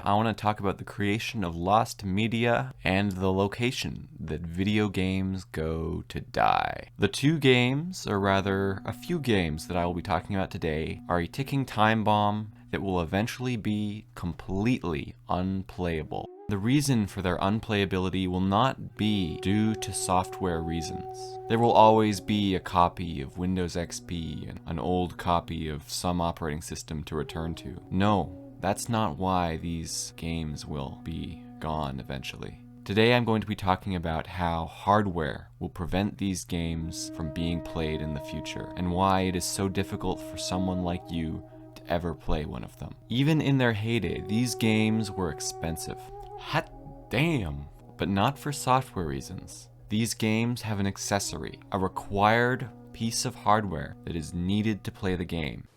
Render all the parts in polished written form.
I want to talk about the creation of lost media and the location that video games go to die. The two games, or rather a few games that I will be talking about today, are a ticking time bomb that will eventually be completely unplayable. The reason for their unplayability will not be due to software reasons. There will always be a copy of Windows XP and an old copy of some operating system to return to. No, that's not why these games will be gone eventually. Today I'm going to be talking about how hardware will prevent these games from being played in the future, and why it is so difficult for someone like you to ever play one of them. Even in their heyday, these games were expensive. Hot damn! But not for software reasons. These games have an accessory, a required piece of hardware that is needed to play the game.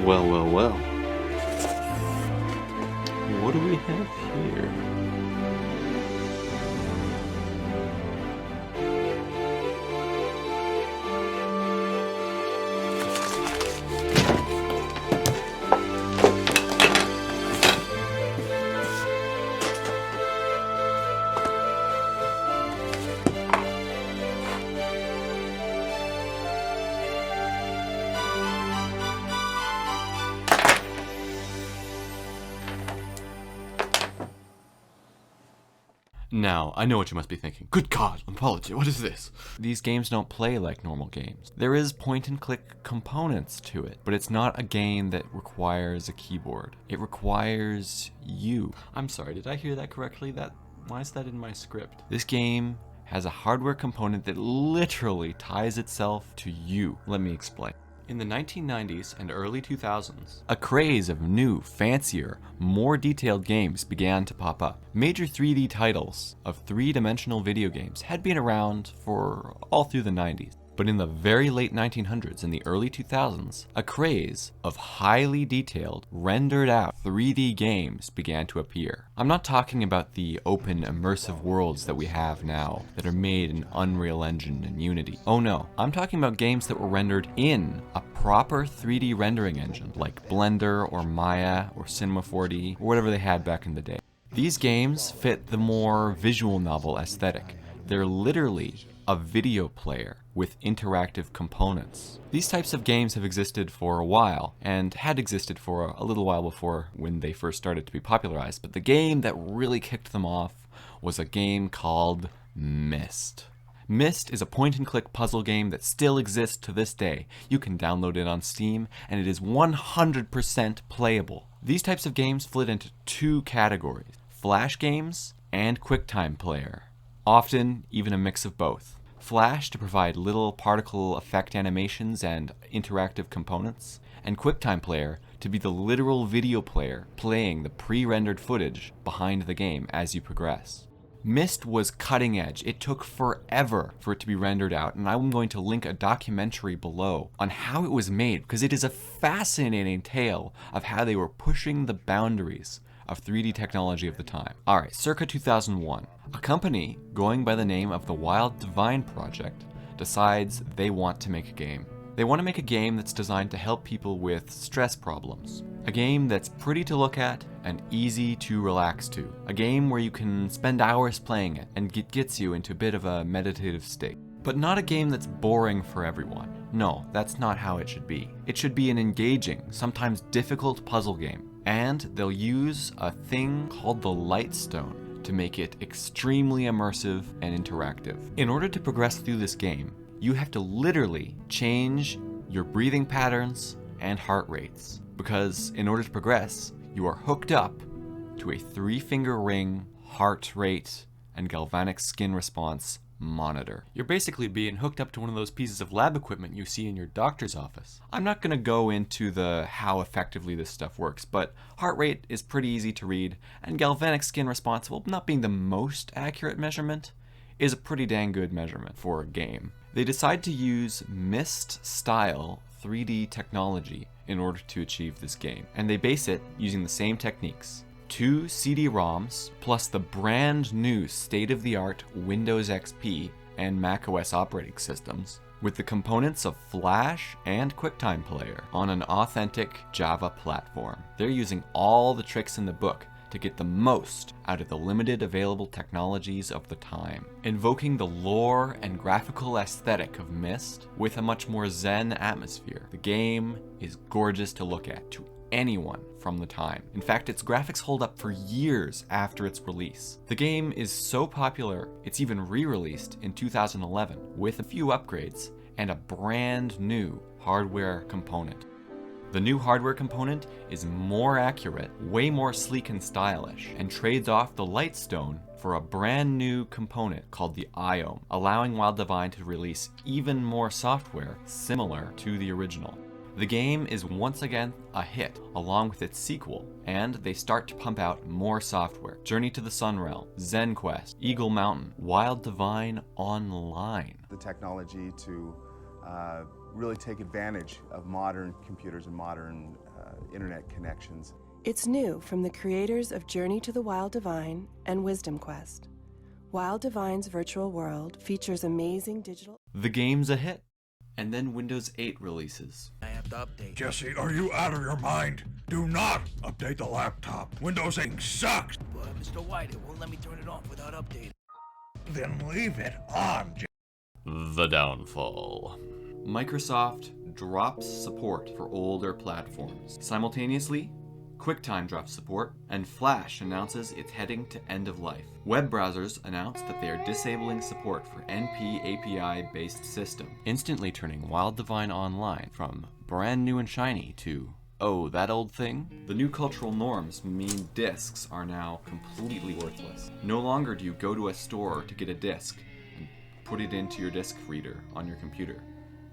Well, well, well. What do we have here? Now, I know what you must be thinking. Good God, Lumpology, what is this? These games don't play like normal games. There is point-and-click components to it, but it's not a game that requires a keyboard. It requires you. I'm sorry, did I hear that correctly? Why is that in my script? This game has a hardware component that literally ties itself to you. Let me explain. In the 1990s and early 2000s, a craze of new, fancier, more detailed games began to pop up. Major 3D titles of three-dimensional video games had been around for all through the 90s. But in the very late 1900s and the early 2000s, a craze of highly detailed, rendered out 3D games began to appear. I'm not talking about the open, immersive worlds that we have now that are made in Unreal Engine and Unity. Oh no, I'm talking about games that were rendered in a proper 3D rendering engine like Blender or Maya or Cinema 4D or whatever they had back in the day. These games fit the more visual novel aesthetic. They're literally a video player with interactive components. These types of games have existed for a while, and had existed for a little while before when they first started to be popularized, but the game that really kicked them off was a game called MYST. MYST is a point-and-click puzzle game that still exists to this day. You can download it on Steam, and it is 100% playable. These types of games split into two categories: Flash games and QuickTime player. Often even a mix of both. Flash to provide little particle effect animations and interactive components, and QuickTime player to be the literal video player playing the pre-rendered footage behind the game as you progress. MYST was cutting edge. It took forever for it to be rendered out, and I'm going to link a documentary below on how it was made, because it is a fascinating tale of how they were pushing the boundaries of 3D technology of the time. Alright, circa 2001, a company going by the name of the Wild Divine Project decides they want to make a game. They want to make a game that's designed to help people with stress problems. A game that's pretty to look at and easy to relax to. A game where you can spend hours playing it and gets you into a bit of a meditative state. But not a game that's boring for everyone. No, that's not how it should be. It should be an engaging, sometimes difficult puzzle game. And they'll use a thing called the Lightstone to make it extremely immersive and interactive. In order to progress through this game, you have to literally change your breathing patterns and heart rates. Because in order to progress, you are hooked up to a 3-finger ring, heart rate, and galvanic skin response monitor. You're basically being hooked up to one of those pieces of lab equipment you see in your doctor's office. I'm not going to go into the how effectively this stuff works, but heart rate is pretty easy to read, and galvanic skin response, while not being the most accurate measurement, is a pretty dang good measurement for a game. They decide to use MYST style 3D technology in order to achieve this game, and they base it using the same techniques. 2 CD-ROMs, plus the brand new state-of-the-art Windows XP and macOS operating systems, with the components of Flash and QuickTime Player on an authentic Java platform. They're using all the tricks in the book to get the most out of the limited available technologies of the time, invoking the lore and graphical aesthetic of MYST with a much more zen atmosphere. The game is gorgeous to look at to anyone from the time. In fact, its graphics hold up for years after its release. The game is so popular, it's even re-released in 2011 with a few upgrades and a brand new hardware component. The new hardware component is more accurate, way more sleek and stylish, and trades off the Lightstone for a brand new component called the IOM, allowing Wild Divine to release even more software similar to the original. The game is once again a hit, along with its sequel, and they start to pump out more software. Journey to the Sunrealm, Zen Quest, Eagle Mountain, Wild Divine Online. The technology to really take advantage of modern computers and modern internet connections. It's new from the creators of Journey to the Wild Divine and Wisdom Quest. Wild Divine's virtual world features amazing digital... The game's a hit. And then Windows 8 releases. I have to update. Jesse, are you out of your mind? Do not update the laptop. Windows 8 sucks. But Mr. White, it won't let me turn it off without updating. Then leave it on. The downfall. Microsoft drops support for older platforms. Simultaneously, QuickTime drops support, and Flash announces it's heading to end of life. Web browsers announce that they are disabling support for NP API-based system, instantly turning Wild Divine Online from brand new and shiny to, oh, that old thing? The new cultural norms mean discs are now completely worthless. No longer do you go to a store to get a disc and put it into your disc reader on your computer.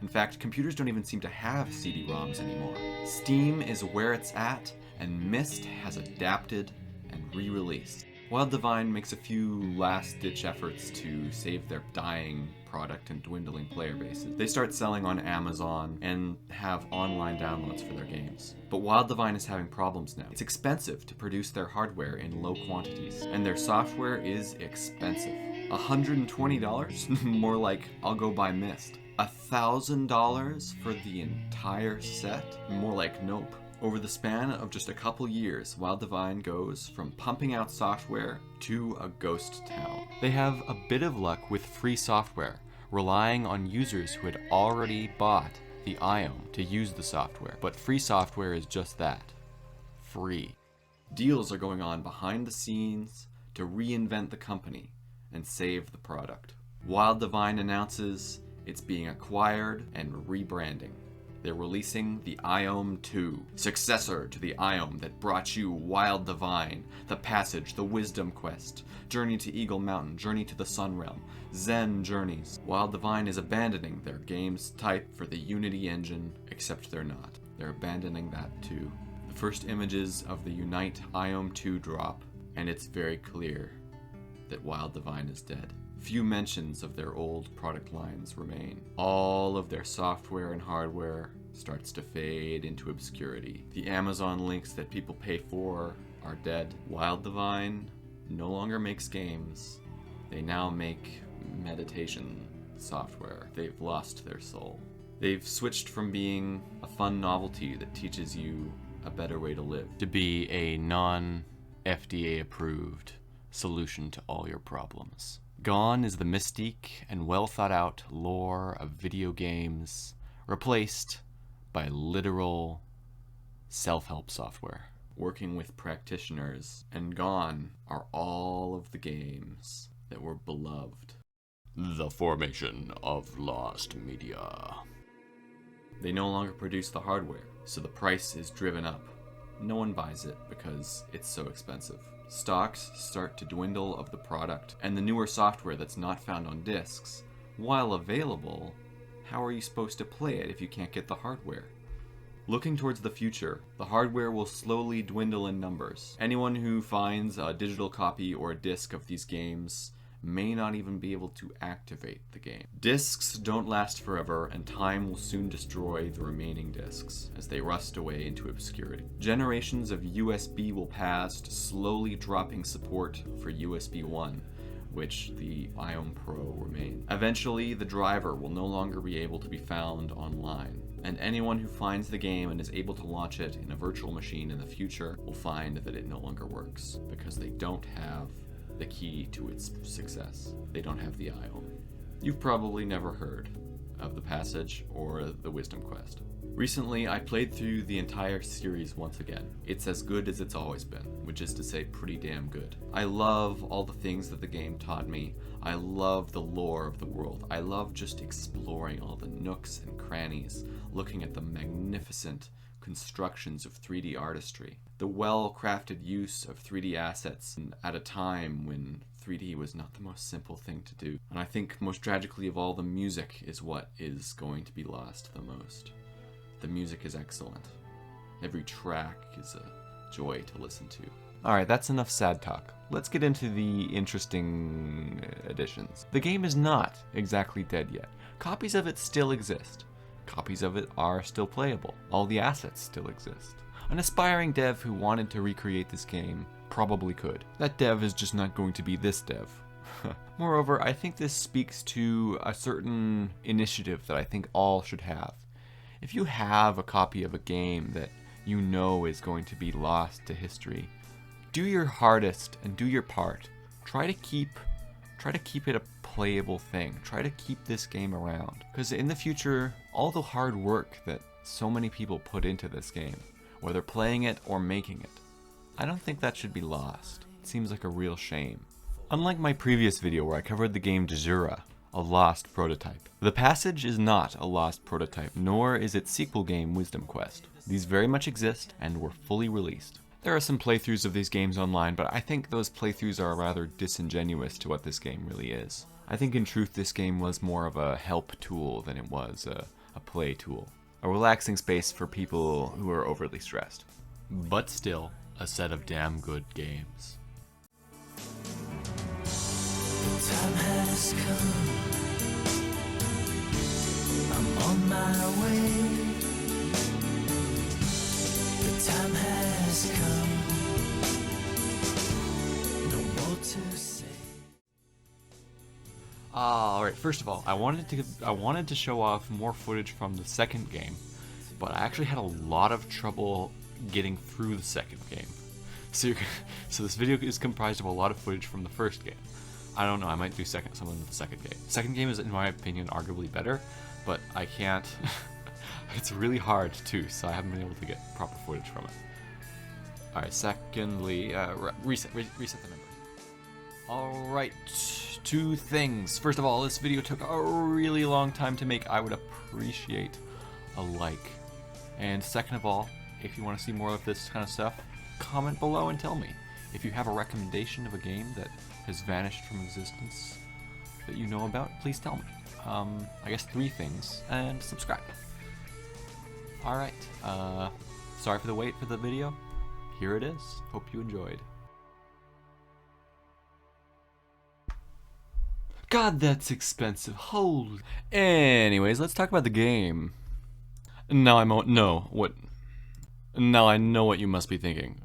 In fact, computers don't even seem to have CD-ROMs anymore. Steam is where it's at, and MYST has adapted and re-released. Wild Divine makes a few last-ditch efforts to save their dying product and dwindling player bases. They start selling on Amazon and have online downloads for their games. But Wild Divine is having problems now. It's expensive to produce their hardware in low quantities, and their software is expensive. $120? More like, I'll go buy MYST. $1,000 for the entire set? More like, nope. Over the span of just a couple years, Wild Divine goes from pumping out software to a ghost town. They have a bit of luck with free software, relying on users who had already bought the IOM to use the software. But free software is just that, free. Deals are going on behind the scenes to reinvent the company and save the product. Wild Divine announces it's being acquired and rebranding. They're releasing the IOM 2, successor to the IOM that brought you Wild Divine, The Passage, The Wisdom Quest, Journey to Eagle Mountain, Journey to the Sunrealm, Zen Journeys. Wild Divine is abandoning their game's type for the Unity engine, except they're not. They're abandoning that too. The first images of the Unite IOM 2 drop, and it's very clear that Wild Divine is dead. Few mentions of their old product lines remain. All of their software and hardware starts to fade into obscurity. The Amazon links that people pay for are dead. Wild Divine no longer makes games. They now make meditation software. They've lost their soul. They've switched from being a fun novelty that teaches you a better way to live to be a non-FDA approved solution to all your problems. Gone is the mystique and well-thought-out lore of video games, replaced by literal self-help software. Working with practitioners, and gone are all of the games that were beloved. The formation of lost media. They no longer produce the hardware, so the price is driven up. No one buys it because it's so expensive. Stocks start to dwindle of the product, and the newer software that's not found on discs, while available, how are you supposed to play it if you can't get the hardware? Looking towards the future, the hardware will slowly dwindle in numbers. Anyone who finds a digital copy or a disc of these games may not even be able to activate the game. Discs don't last forever, and time will soon destroy the remaining discs as they rust away into obscurity. Generations of USB will pass, slowly dropping support for USB 1, which the Ion Pro remain. Eventually, the driver will no longer be able to be found online, and anyone who finds the game and is able to launch it in a virtual machine in the future will find that it no longer works, because they don't have the key to its success. They don't have the Ion. You've probably never heard of the Passage or the Wisdom Quest. Recently, I played through the entire series once again. It's as good as it's always been, which is to say pretty damn good. I love all the things that the game taught me. I love the lore of the world. I love just exploring all the nooks and crannies, looking at the magnificent constructions of 3D artistry, the well-crafted use of 3D assets at a time when 3D was not the most simple thing to do. And I think most tragically of all, the music is what is going to be lost the most. The music is excellent. Every track is a joy to listen to. Alright, that's enough sad talk. Let's get into the interesting additions. The game is not exactly dead yet. Copies of it still exist. Copies of it are still playable. All the assets still exist. An aspiring dev who wanted to recreate this game probably could. That dev is just not going to be this dev. Moreover, I think this speaks to a certain initiative that I think all should have. If you have a copy of a game that you know is going to be lost to history, do your hardest and do your part. Try to keep it a playable thing. Try to keep this game around. Because in the future, all the hard work that so many people put into this game, whether playing it or making it, I don't think that should be lost. It seems like a real shame. Unlike my previous video where I covered the game Jazura, a lost prototype. The Passage is not a lost prototype, nor is its sequel game Wisdom Quest. These very much exist and were fully released. There are some playthroughs of these games online, but I think those playthroughs are rather disingenuous to what this game really is. I think in truth this game was more of a help tool than it was a play tool. A relaxing space for people who are overly stressed. But still, a set of damn good games. The time has come. I'm on my way. The time has come. No more to say. Alright, first of all, I wanted to show off more footage from the second game, but I actually had a lot of trouble getting through the second game. So this video is comprised of a lot of footage from the first game. I don't know, I might do something with the second game. Second game is, in my opinion, arguably better, but I can't. It's really hard too, so I haven't been able to get proper footage from it. Alright, secondly, reset the memory. Alright, two things. First of all, this video took a really long time to make. I would appreciate a like. And second of all, if you want to see more of this kind of stuff, comment below and tell me. If you have a recommendation of a game that has vanished from existence that you know about, please tell me. I guess 3 things, and subscribe. Alright, sorry for the wait for the video. Here it is. Hope you enjoyed. God, that's expensive. Holy. Anyways, let's talk about the game. Now I know what you must be thinking.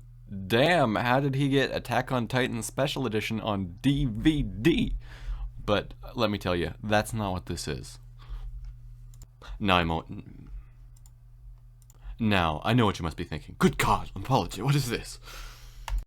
Damn, how did he get Attack on Titan Special Edition on DVD? But let me tell you, that's not what this is. Now I know what you must be thinking. Good God, Lumpology, what is this?